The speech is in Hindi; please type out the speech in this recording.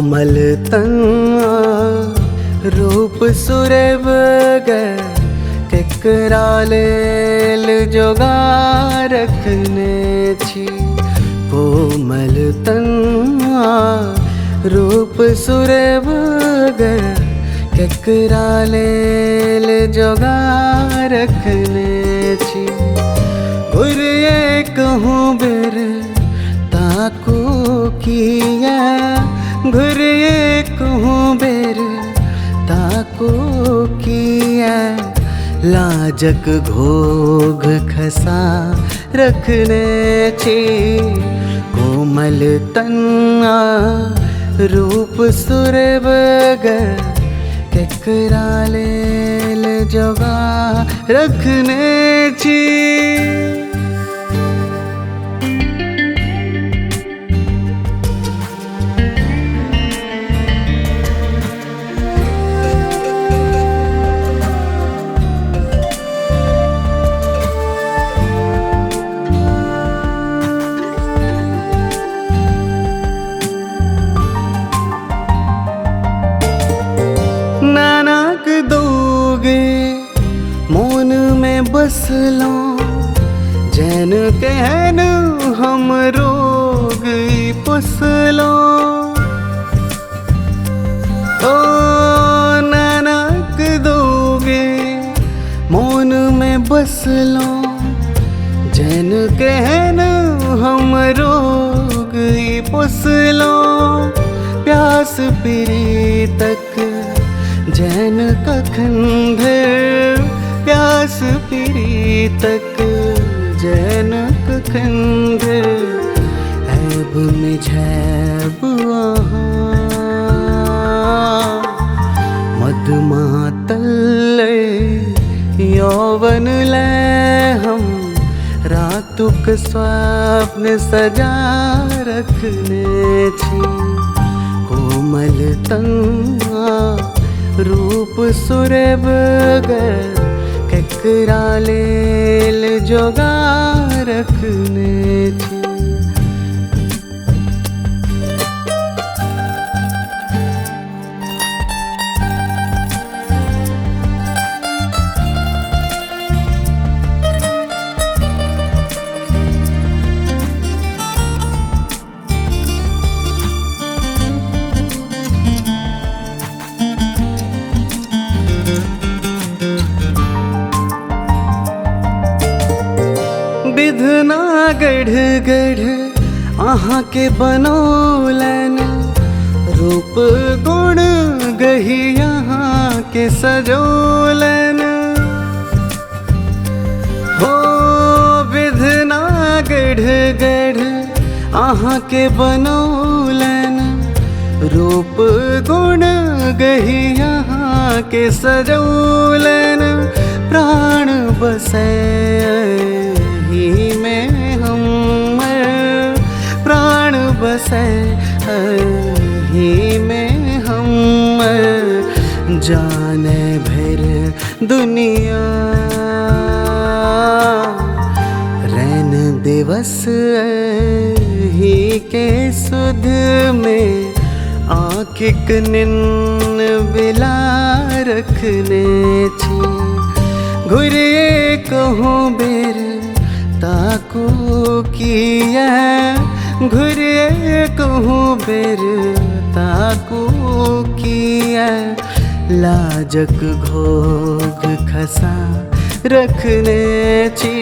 कोमल तन रूप सुरेब केकरा लेल जोगा रखने छी। कोमल तन रूप सुरेब केकरा लेल जोगा रखने छी। घुरिए कहूँ बेर ताको किया, घुरिए कहूँ बेर ताको किया। लाजक घोग खसा रखने छी। कोमल तना रूप सुरेब केकरा लेल जोगा रखने छी। नानक दोगे मोन में बसलो, जैन कहन हम रोग पोसलो। ओ नानक दोगे मोन में बसलो, जैन कहन हम रोग पोसलो। प्यास पीरी तक जैन कखंधर, प्यास पीरी तक जैन कखंधर। ऐब में झैब मदमातल यौवन ले हम रातुक स्वप्न सजा रखने छी। कोमल तना रूप सुरेब केकरा लेल जोगा रखने छी। विधना गढ़ गढ़ अहाँ के बनौलन, रूप गुण गही यहाँ के सजोलन। हो विधना गढ़ गढ़ अहाँ के बनौलन, रूप गुण गही यहाँ के सजोलन। प्राण बसे ही में हम, प्राण बसे ही में हम। जाने भर दुनिया रैन दिवस ही के सुध में आँखिक निन्न बिला रखने छी। घुरिए कहूँ बेर ताको किया, घुरिए कहूँ बेर ताको किया। लाजक घोग खसा रखने छी।